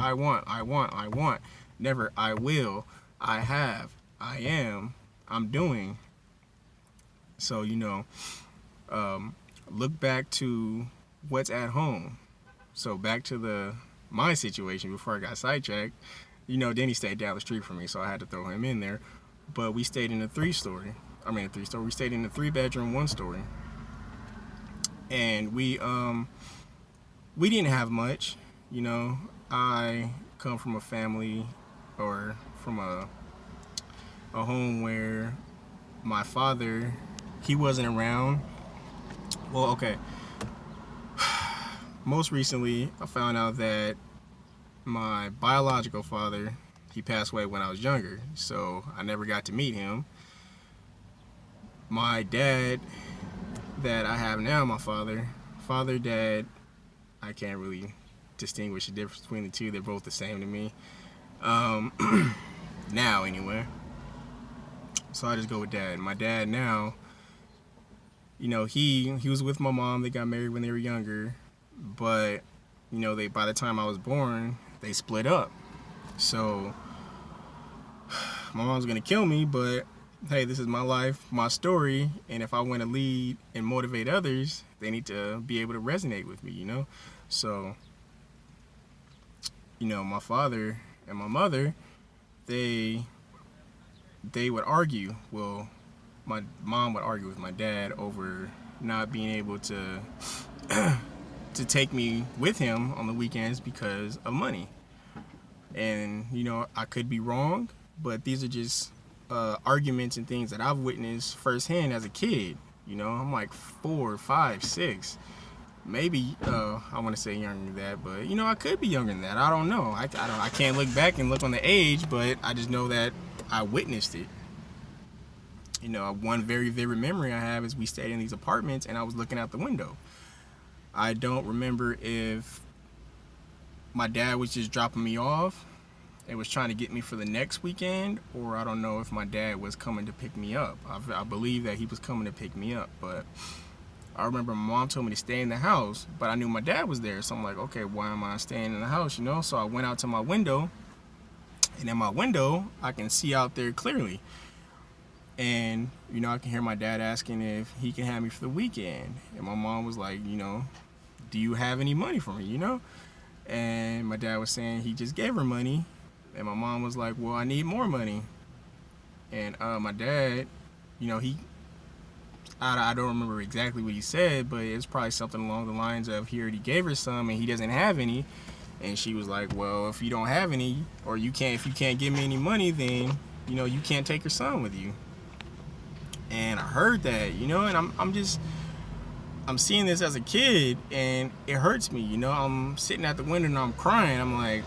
I want. Never I will, I have, I am, I'm doing. So, look back to what's at home. So back to my situation before I got sidetracked. Denny stayed down the street from me, so I had to throw him in there. But we stayed in a three-story. We stayed in a three-bedroom, one-story, and we didn't have much. I come from a family, or from a home where my father, he wasn't around. Well, okay. Most recently, I found out that my biological father, he passed away when I was younger, so I never got to meet him. My dad that I have now, my father, dad, I can't really distinguish the difference between the two. They're both the same to me. Now, anyway. So I just go with dad. My dad now, he was with my mom. They got married when they were younger, but by the time I was born, they split up. So my mom's gonna kill me, but hey, this is my life, my story, and if I want to lead and motivate others, they need to be able to resonate with me. So my father and my mother, they would argue. Well, my mom would argue with my dad over not being able to to take me with him on the weekends because of money. And I could be wrong, but these are just arguments and things that I've witnessed firsthand as a kid. I'm like 4, 5, 6, maybe I want to say younger than that, but I could be younger than that. I don't know. I can't look back and look on the age, but I just know that I witnessed it. One very vivid memory I have is we stayed in these apartments and I was looking out the window. I don't remember if my dad was just dropping me off and was trying to get me for the next weekend, or I don't know if my dad was coming to pick me up. I believe that he was coming to pick me up, but I remember my mom told me to stay in the house, but I knew my dad was there, so I'm like, okay, why am I staying in the house, So I went out to my window, and in my window, I can see out there clearly. And, I can hear my dad asking if he can have me for the weekend. And my mom was like, do you have any money for me, And my dad was saying he just gave her money. And my mom was like, well, I need more money. And my dad, I don't remember exactly what he said, but it's probably something along the lines of he already gave her some and he doesn't have any. And she was like, well, if you don't have any, or if you can't give me any money, then, you can't take your son with you. And I heard that, and I'm seeing this as a kid, and it hurts me, I'm sitting at the window and I'm crying. I'm like,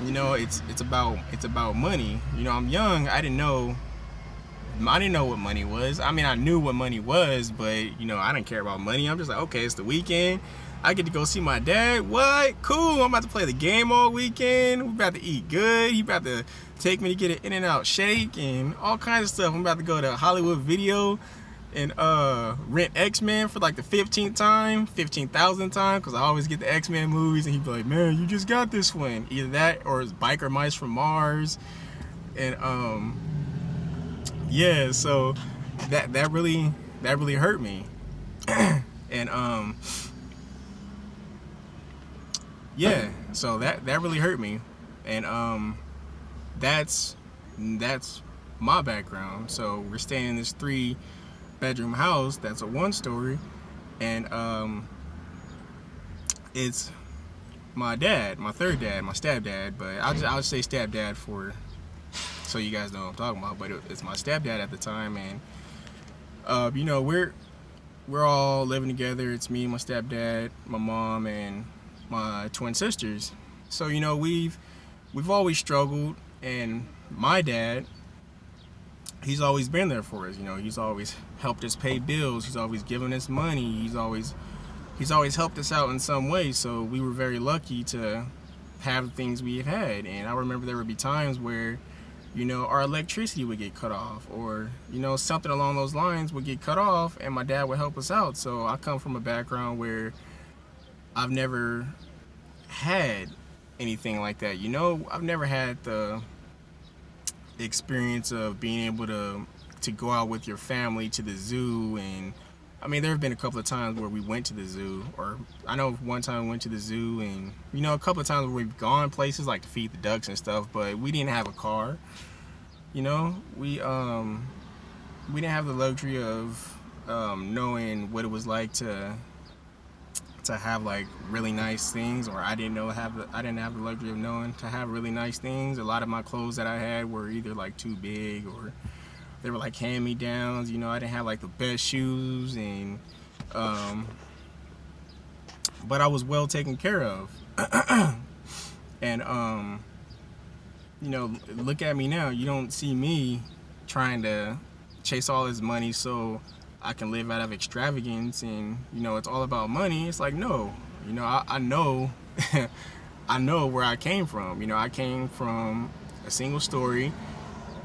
it's about money. I'm young. I didn't know what money was. I mean, I knew what money was, but I didn't care about money. I'm just like, okay, it's the weekend. I get to go see my dad. What? Cool. I'm about to play the game all weekend. We're about to eat good. He about to take me to get an In-N-Out shake and all kinds of stuff. I'm about to go to Hollywood Video and rent X-Men for like the 15,000th time, because I always get the X-Men movies, and he'd be like, man, you just got this one. Either that or it's Biker Mice from Mars. And yeah, so that really hurt me. And yeah, so that really hurt me. And that's my background. So we're staying in this 3-bedroom house that's a 1-story, and it's my dad, my third dad, my stepdad, but I'll say stepdad so you guys know what I'm talking about. But it's my stepdad at the time, and we're all living together. It's me, my stepdad, my mom, and my twin sisters. So we've always struggled, and my dad, he's always been there for us. He's always helped us pay bills. He's always given us money. He's always helped us out in some way. So we were very lucky to have the things we've had. And I remember there would be times where our electricity would get cut off, or something along those lines would get cut off, and my dad would help us out. So I come from a background where I've never had anything like that. You know, I've never had the experience of being able to go out with your family to the zoo. And I mean, there have been a couple of times where we went to the zoo, or I know one time we went to the zoo, and you know, a couple of times where we've gone places like to feed the ducks and stuff, but we didn't have a car. You know, we didn't have the luxury of knowing what it was like to have like really nice things, or I didn't have the luxury of knowing to have really nice things. A lot of my clothes that I had were either like too big, or they were like hand me downs. You know, I didn't have like the best shoes, and um, but I was well taken care of. And you know, look at me now. You don't see me trying to chase all this money so I can live out of extravagance, and you know, it's all about money. It's like, no, you know, I know I know where I came from. You know, I came from a single story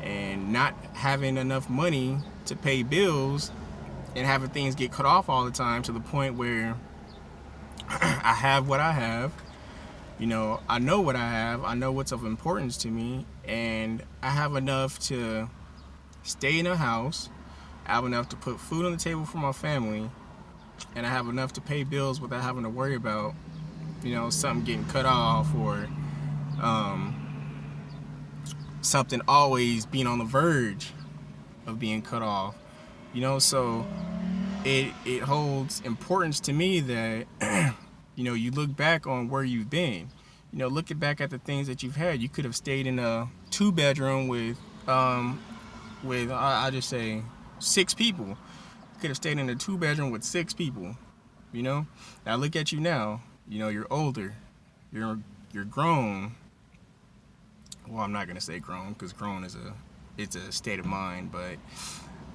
and not having enough money to pay bills, and having things get cut off all the time, to the point where I have what I have. You know, I know what I have. I know what's of importance to me, and I have enough to stay in a house. I have enough to put food on the table for my family, and I have enough to pay bills without having to worry about, you know, something getting cut off, or um, something always being on the verge of being cut off. You know, so it holds importance to me that you know, you look back on where you've been. You know, looking back at the things that you've had, you could have stayed in a 2 bedroom with I just say 6 people. You could have stayed in a 2 bedroom with 6 people. You know, now look at you now. You know, you're older, you're grown. Well, I'm not gonna say grown, because grown is it's a state of mind, but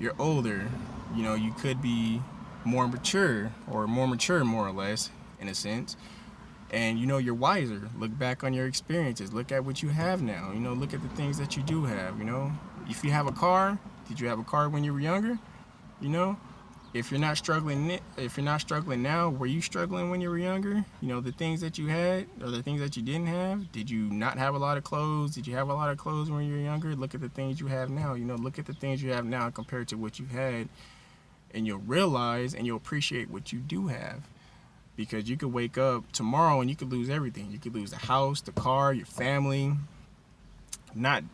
you're older. You know, you could be more mature, or more mature, more or less, in a sense. And you know, you're wiser. Look back on your experiences. Look at what you have now. You know, look at the things that you do have. You know, if you have a car, did you have a car when you were younger? You know, if you're not struggling now, were you struggling when you were younger? You know, the things that you had, or the things that you didn't have. Did you not have a lot of clothes? Did you have a lot of clothes when you were younger? Look at the things you have now. You know, look at the things you have now compared to what you had, and you'll realize and you'll appreciate what you do have. Because you could wake up tomorrow and you could lose everything. You could lose the house, the car, your family. Not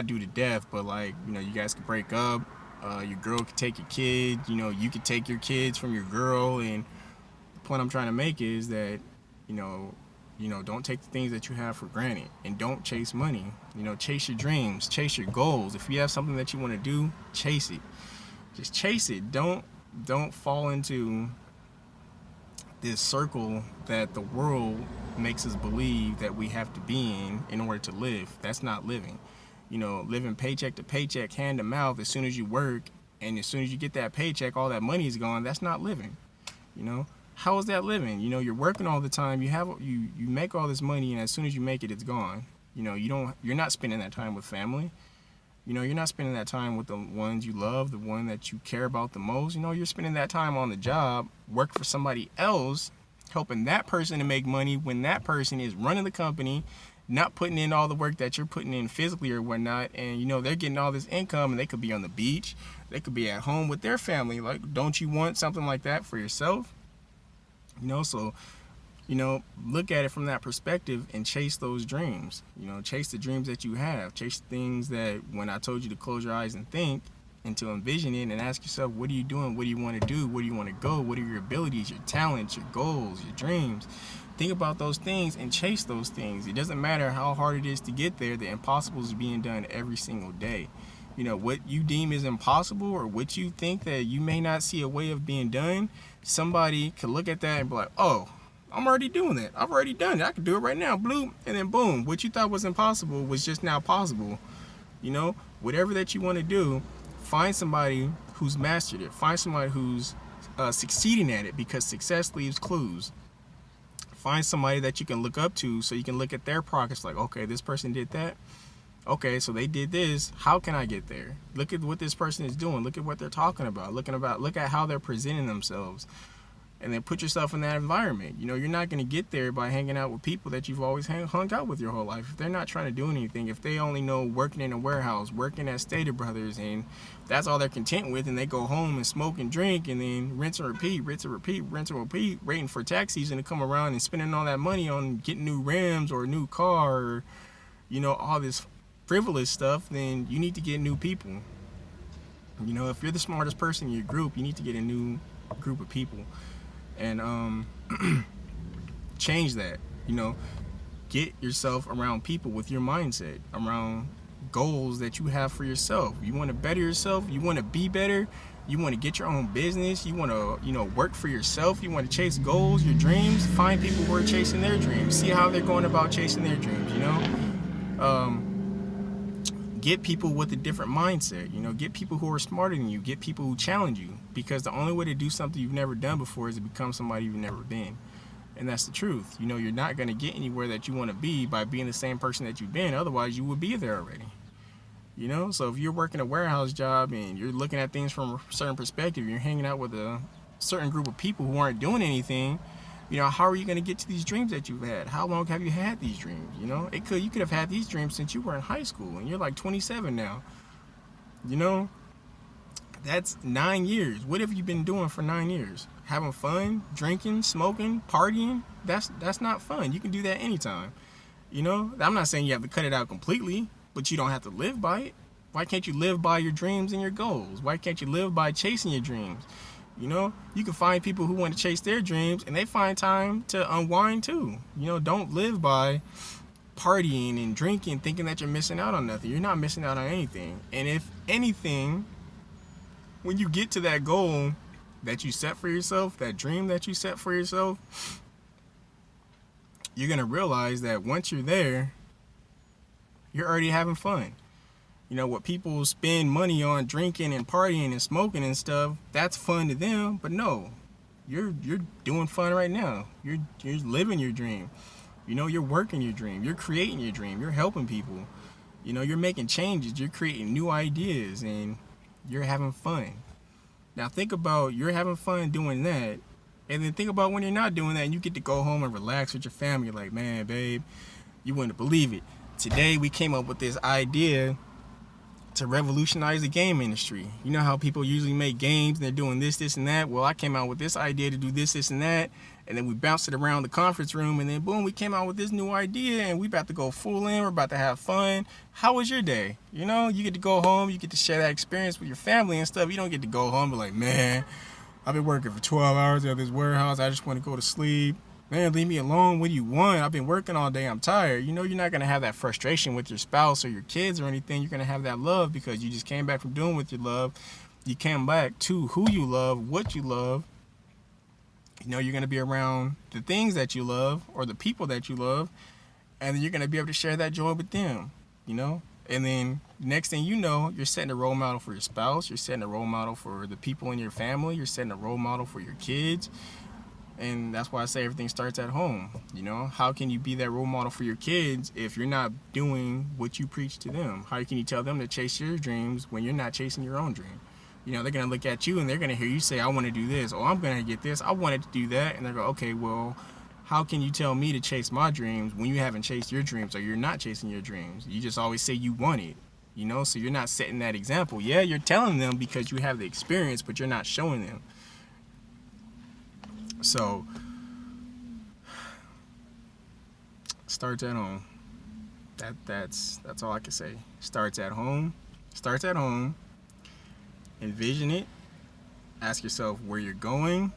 due to death, but like, you know, you guys could break up. Your girl could take your kids. You know, you could take your kids from your girl. And the point I'm trying to make is that, you know, don't take the things that you have for granted, and don't chase money. You know, chase your dreams, chase your goals. If you have something that you want to do, chase it. Just chase it. Don't fall into this circle that the world makes us believe that we have to be in order to live. That's not living. You know, living paycheck to paycheck, hand to mouth, as soon as you work, and as soon as you get that paycheck, all that money is gone. That's not living. You know, how is that living? You know, you're working all the time. You make all this money, and as soon as you make it, it's gone. You know, you're not spending that time with family. You know, you're not spending that time with the ones you love, the one that you care about the most. You know, you're spending that time on the job, work for somebody else, helping that person to make money, when that person is running the company, not putting in all the work that you're putting in physically or whatnot. And, you know, they're getting all this income, and they could be on the beach. They could be at home with their family. Like, don't you want something like that for yourself? You know, so, you know, look at it from that perspective and chase those dreams. You know, chase the dreams that you have. Chase things that, when I told you to close your eyes and think, and to envision it, and ask yourself, what are you doing? What do you want to do? Where do you want to go? What are your abilities, your talents, your goals, your dreams? Think about those things and chase those things. It doesn't matter how hard it is to get there. The impossible is being done every single day. You know, what you deem is impossible, or what you think that you may not see a way of being done, somebody could look at that and be like, oh, I'm already doing that. I've already done it. I can do it right now. Bloop. And then boom. What you thought was impossible was just now possible. You know, whatever that you want to do, find somebody who's mastered it. Find somebody who's succeeding at it, because success leaves clues. Find somebody that you can look up to, so you can look at their progress, like, okay, this person did that. Okay, so they did this. How can I get there? Look at what this person is doing. Look at what they're talking about. Look at how they're presenting themselves. and then put yourself in that environment. You know, you're not going to get there by hanging out with people that you've always hung out with your whole life. If they're not trying to do anything, if they only know working in a warehouse, working at Stater Brothers, and that's all they're content with, and they go home and smoke and drink and then rinse and repeat, rinse and repeat, rinse and repeat, waiting for tax season to come around and spending all that money on getting new rims or a new car or, you know, all this frivolous stuff, then you need to get new people. You know, if you're the smartest person in your group, you need to get a new group of people and change that. You know, get yourself around people with your mindset, around goals that you have for yourself. You want to better yourself, you want to be better, you want to get your own business, you want to, you know, work for yourself, you want to chase goals, your dreams. Find people who are chasing their dreams, see how they're going about chasing their dreams. You know, get people with a different mindset. You know, get people who are smarter than you, get people who challenge you, because the only way to do something you've never done before is to become somebody you've never been. And that's the truth. You know, you're not going to get anywhere that you want to be by being the same person that you've been. Otherwise, you would be there already. You know, so if you're working a warehouse job and you're looking at things from a certain perspective, you're hanging out with a certain group of people who aren't doing anything, you know, how are you going to get to these dreams that you've had? How long have you had these dreams? You know, you could have had these dreams since you were in high school, and you're like 27 now. You know, that's 9 years. What have you been doing for 9 years? Having fun, drinking, smoking, partying? That's not fun. You can do that anytime. You know, I'm not saying you have to cut it out completely, but you don't have to live by it. Why can't you live by your dreams and your goals? Why can't you live by chasing your dreams? You know, you can find people who want to chase their dreams and they find time to unwind too. You know, don't live by partying and drinking thinking that you're missing out on nothing. You're not missing out on anything. And if anything, when you get to that goal that you set for yourself, that dream that you set for yourself, you're going to realize that once you're there, you're already having fun. You know, what people spend money on drinking and partying and smoking and stuff, that's fun to them. But no, you're doing fun right now. You're living your dream. You know, you're working your dream. You're creating your dream. You're helping people. You know, you're making changes. You're creating new ideas and you're having fun. Now think about you're having fun doing that. And then think about when you're not doing that and you get to go home and relax with your family. You're like, man, babe, you wouldn't believe it. Today we came up with this idea to revolutionize the game industry. You know how people usually make games and they're doing this, and that? Well, I came out with this idea to do this, and that, and then we bounced it around the conference room, and then boom, we came out with this new idea, and we about to go full in, we're about to have fun. How was your day? You know, you get to go home, you get to share that experience with your family and stuff. You don't get to go home and be like, man, I've been working for 12 hours at this warehouse, I just want to go to sleep. Man, leave me alone. What do you want? I've been working all day. I'm tired. You know, you're not going to have that frustration with your spouse or your kids or anything. You're going to have that love because you just came back from doing what you love. You came back to who you love, what you love. You know, you're going to be around the things that you love or the people that you love. And then you're going to be able to share that joy with them, you know. And then next thing you know, you're setting a role model for your spouse. You're setting a role model for the people in your family. You're setting a role model for your kids. And that's why I say everything starts at home. You know, how can you be that role model for your kids if you're not doing what you preach to them? How can you tell them to chase your dreams when you're not chasing your own dream? You know, they're going to look at you and they're going to hear you say, I want to do this. Oh, I'm going to get this. I wanted to do that. And they're going, okay, well, how can you tell me to chase my dreams when you haven't chased your dreams or you're not chasing your dreams? You just always say you want it. You know, so you're not setting that example. Yeah, you're telling them because you have the experience, but you're not showing them. So, starts at home. That's all I can say. Starts at home. Starts at home. Envision it. Ask yourself where you're going.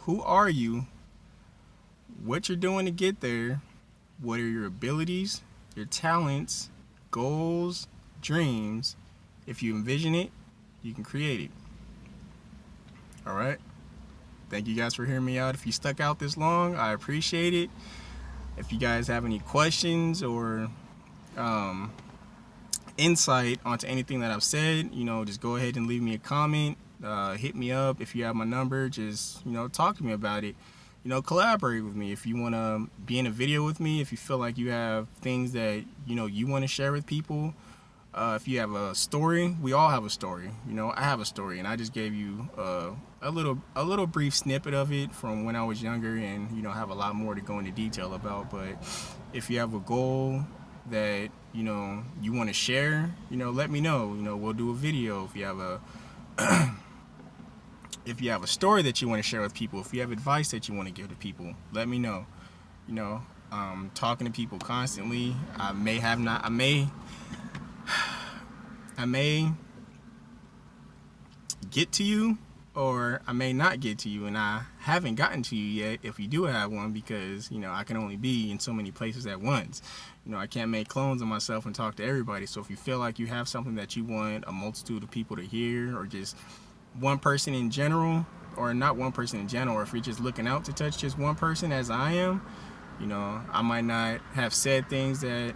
Who are you? What you're doing to get there. What are your abilities, your talents, goals, dreams? If you envision it, you can create it. All right? Thank you guys for hearing me out. If you stuck out this long, I appreciate it. If you guys have any questions or insight onto anything that I've said, you know, just go ahead and leave me a comment. Hit me up. If you have my number, just, you know, talk to me about it. You know, collaborate with me. If you want to be in a video with me, if you feel like you have things that, you know, you want to share with people, If you have a story, we all have a story. You know, I have a story, and I just gave you a little brief snippet of it from when I was younger, and have a lot more to go into detail about. But if you have a goal that you want to share, let me know. We'll do a video. If you have a story that you want to share with people, if you have advice that you want to give to people, let me know. You know, talking to people constantly. I may get to you, or I may not get to you, and I haven't gotten to you yet if you do have one, because I can only be in so many places at once. I can't make clones of myself and talk to everybody. So if you feel like you have something that you want a multitude of people to hear, or just one person in general, or not one person in general, or if you're just looking out to touch just one person, as I am, I might not have said things that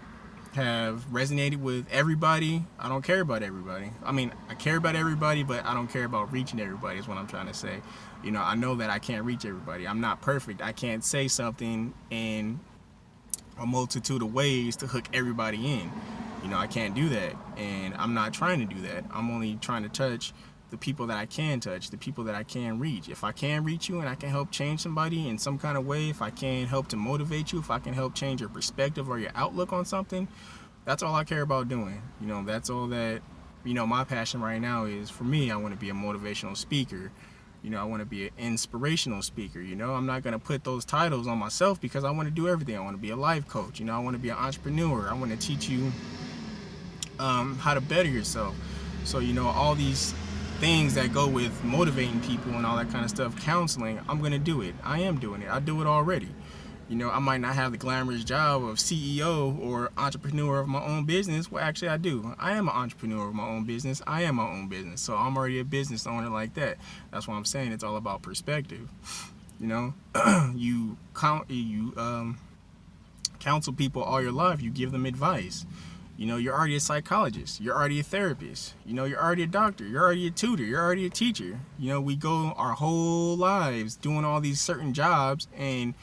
have resonated with everybody. I don't care about everybody. I mean, I care about everybody, but I don't care about reaching everybody, is what I'm trying to say. I know that I can't reach everybody. I'm not perfect. I can't say something in a multitude of ways to hook everybody in. I can't do that, and I'm not trying to do that. I'm only trying to touch the people that I can touch, the people that I can reach. If I can reach you and I can help change somebody in some kind of way, if I can help to motivate you, if I can help change your perspective or your outlook on something, that's all I care about doing. That's all that, my passion right now is. For me, I want to be a motivational speaker. I want to be an inspirational speaker. I'm not going to put those titles on myself, because I want to do everything. I want to be a life coach. I want to be an entrepreneur. I want to teach you how to better yourself. So, all these things that go with motivating people and all that kind of stuff, counseling, I'm going to do it. I am doing it. I do it already. I might not have the glamorous job of CEO or entrepreneur of my own business. Well, actually, I do. I am an entrepreneur of my own business. I am my own business. So I'm already a business owner like that. That's why I'm saying it's all about perspective. You counsel people all your life. You give them advice. You're already a psychologist. You're already a therapist. You're already a doctor. You're already a tutor. You're already a teacher. We go our whole lives doing all these certain jobs, and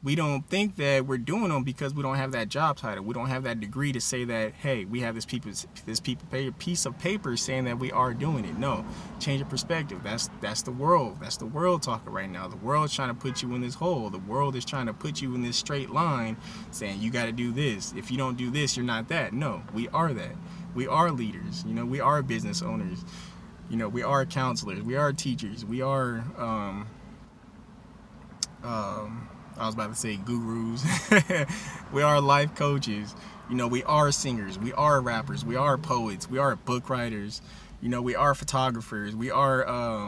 we don't think that we're doing them because we don't have that job title. We don't have that degree to say that, hey, we have this piece of paper saying that we are doing it. No, change your perspective. That's the world. That's the world talking right now. The world's trying to put you in this hole. The world is trying to put you in this straight line, saying you got to do this. If you don't do this, you're not that. No, we are that. We are leaders. We are business owners. We are counselors. We are teachers. We are I was about to say gurus. We are life coaches. We are singers. We are rappers. We are poets. We are book writers. We are photographers. We are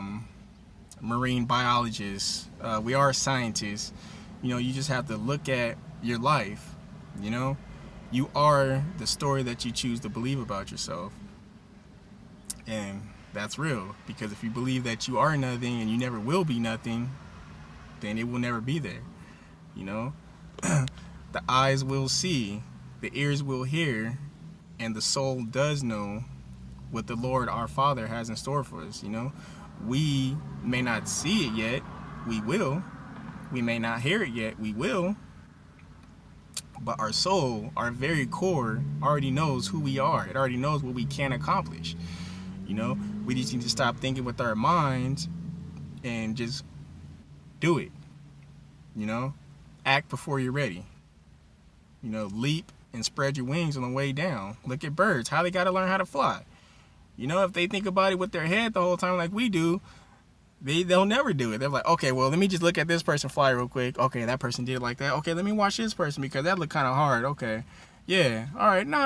marine biologists. We are scientists. You just have to look at your life. You are the story that you choose to believe about yourself. And that's real, because if you believe that you are nothing and you never will be nothing, then it will never be there. The eyes will see, the ears will hear, and the soul does know what the Lord our Father has in store for us. We may not see it yet, we will. We may not hear it yet, we will. But our soul, our very core, already knows who we are. It already knows what we can accomplish. We just need to stop thinking with our minds and just do it. Act before you're ready. Leap and spread your wings on the way down. Look at birds, how they got to learn how to fly. If they think about it with their head the whole time like we do, they'll never do it. They're like, okay, well, let me just look at this person fly real quick. Okay, that person did it like that. Okay, let me watch this person because that looked kind of hard. Okay, yeah, all right, no.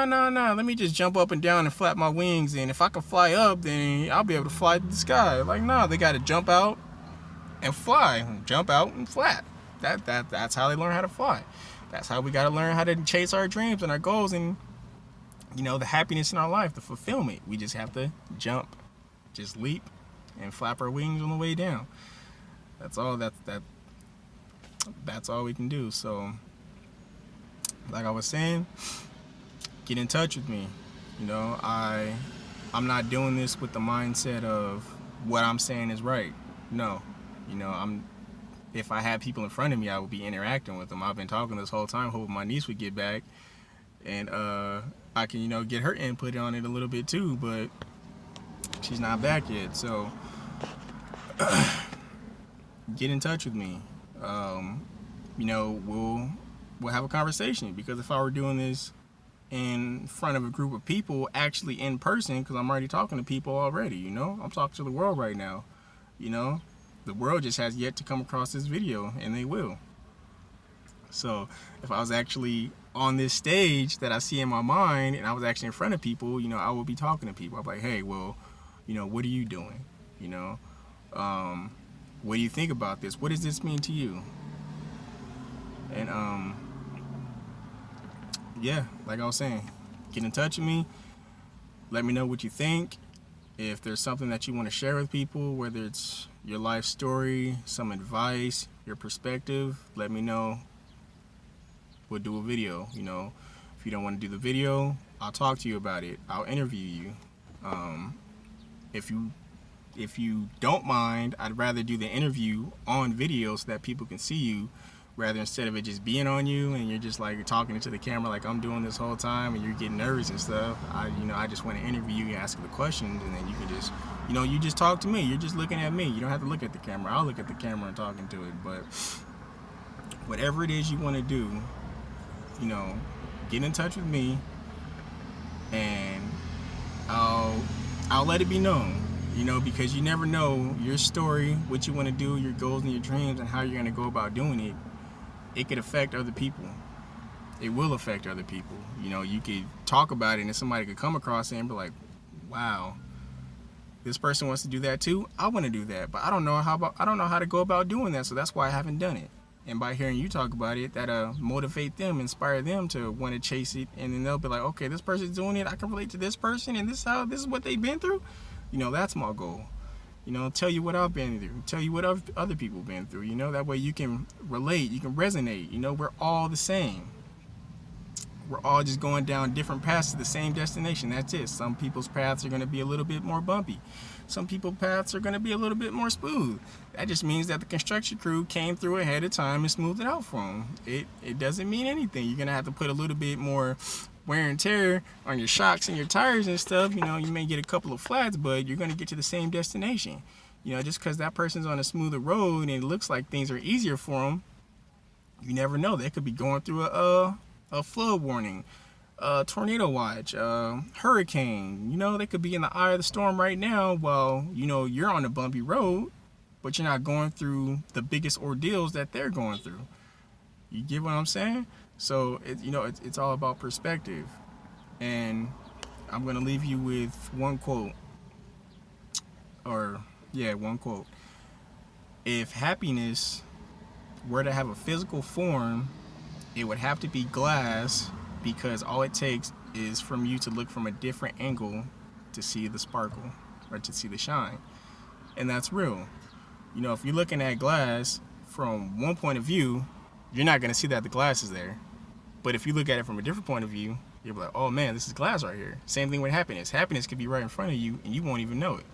Let me just jump up and down and flap my wings, and if I can fly up, then I'll be able to fly to the sky. Like, no, they got to jump out and fly. Jump out and flap. That's how they learn how to fly. That's how we got to learn how to chase our dreams and our goals and, the happiness in our life, the fulfillment. We just have to jump, just leap, and flap our wings on the way down. That's all. That's all we can do. So, like I was saying, get in touch with me. I'm not doing this with the mindset of what I'm saying is right. No, if I had people in front of me, I would be interacting with them. I've been talking this whole time, hoping my niece would get back. and I can get her input on it a little bit too. But she's not back yet, so get in touch with me. Um, we'll have a conversation, because if I were doing this in front of a group of people, actually in person, because I'm already talking to people already, I'm talking to the world right now, you know, the world just has yet to come across this video, and they will. So if I was actually on this stage that I see in my mind, and I was actually in front of people, I would be talking to people. I'm like, hey, well, what are you doing? You know, um, what do you think about this? What does this mean to you? And yeah, like I was saying, get in touch with me. Let me know what you think. If there's something that you want to share with people, whether it's your life story, some advice, your perspective, let me know. We'll do a video. If you don't want to do the video, I'll talk to you about it. I'll interview you. Um, if you don't mind, I'd rather do the interview on video so that people can see you, rather instead of it just being on you and you're just like you're talking into the camera like I'm doing this whole time and you're getting nervous and stuff. I just want to interview you, ask the questions, and then you can just you just talk to me. You're just looking at me. You don't have to look at the camera. I'll look at the camera and talking to it. But whatever it is you want to do, get in touch with me, and I'll let it be known. Because you never know your story, what you want to do, your goals and your dreams, and how you're going to go about doing it. It could affect other people. It will affect other people. You could talk about it and somebody could come across it and be like, wow, this person wants to do that too. I want to do that, but I don't know how to go about doing that. So that's why I haven't done it. And by hearing you talk about it, that'll motivate them, inspire them to want to chase it. And then they'll be like, okay, this person's doing it. I can relate to this person, and this is what they've been through. That's my goal. Tell you what I've been through. Tell you what other people have been through. That way you can relate, you can resonate. We're all the same. We're all just going down different paths to the same destination. That's it. Some people's paths are going to be a little bit more bumpy. Some people's paths are going to be a little bit more smooth. That just means that the construction crew came through ahead of time and smoothed it out for them. It doesn't mean anything. You're going to have to put a little bit more wear and tear on your shocks and your tires and stuff. You may get a couple of flats, but you're going to get to the same destination. Just because that person's on a smoother road and it looks like things are easier for them, you never know. They could be going through a flood warning, tornado watch, hurricane. They could be in the eye of the storm right now while, you're on a bumpy road, but you're not going through the biggest ordeals that they're going through. You get what I'm saying? So, it's all about perspective. And I'm going to leave you with one quote. One quote. If happiness were to have a physical form, it would have to be glass, because all it takes is from you to look from a different angle to see the sparkle or to see the shine. And that's real. If you're looking at glass from one point of view, you're not going to see that the glass is there. But if you look at it from a different point of view, you'll be like, oh man, this is glass right here. Same thing with happiness. Happiness could be right in front of you and you won't even know it.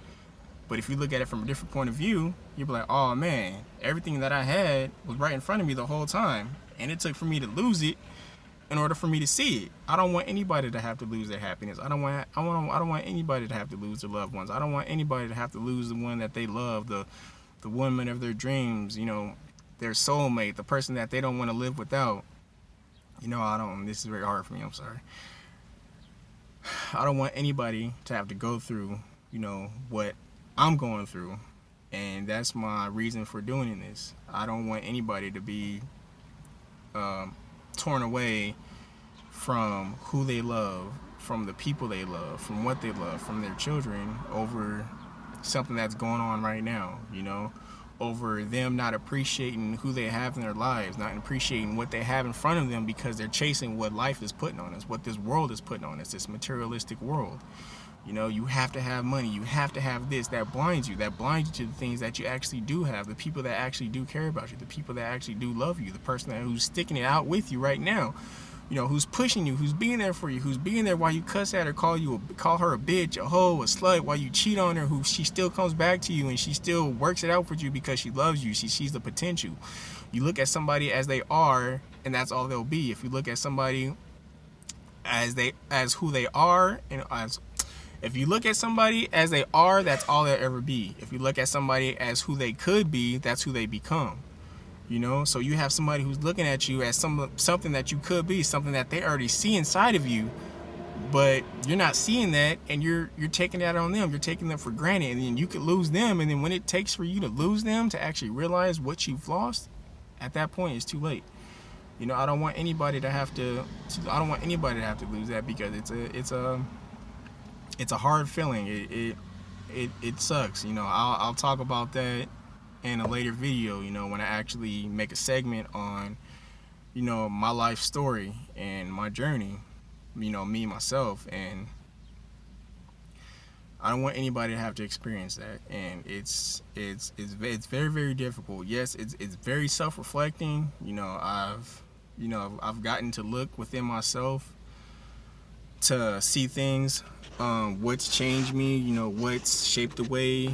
But if you look at it from a different point of view, you'll be like, oh man, everything that I had was right in front of me the whole time. And it took for me to lose it in order for me to see it. I don't want anybody to have to lose their happiness. I don't want anybody to have to lose their loved ones. I don't want anybody to have to lose the one that they love, the woman of their dreams, their soulmate, the person that they don't want to live without. This is very hard for me, I'm sorry. I don't want anybody to have to go through, what I'm going through. And that's my reason for doing this. I don't want anybody to be torn away from who they love, from the people they love, from what they love, from their children, over something that's going on right now, over them not appreciating who they have in their lives, not appreciating what they have in front of them, because they're chasing what life is putting on us, what this world is putting on us, this materialistic world. You have to have money, you have to have this. That blinds you to the things that you actually do have, the people that actually do care about you, the people that actually do love you, the person who's sticking it out with you right now, who's pushing you, who's being there for you, who's being there while you cuss at her, call her a bitch, a hoe, a slut, while you cheat on her, who she still comes back to you and she still works it out for you because she loves you. She sees the potential. You look at somebody as they are, and that's all they'll be. If you look at somebody as who they are, and as if you look at somebody as they are, that's all they'll ever be. If you look at somebody as who they could be, that's who they become. So you have somebody who's looking at you as something that you could be, something that they already see inside of you, but you're not seeing that, and you're taking that on them. You're taking them for granted, and then you could lose them. And then when it takes for you to lose them to actually realize what you've lost, at that point it's too late. I don't want anybody to have to. I don't want anybody to have to lose that, because it's a hard feeling. It sucks. I'll talk about that in a later video. When I actually make a segment on my life story and my journey. Me myself, and I don't want anybody to have to experience that. And it's very, very difficult. Yes, it's very self-reflecting. I've gotten to look within myself to see things, what's changed me, what's shaped the way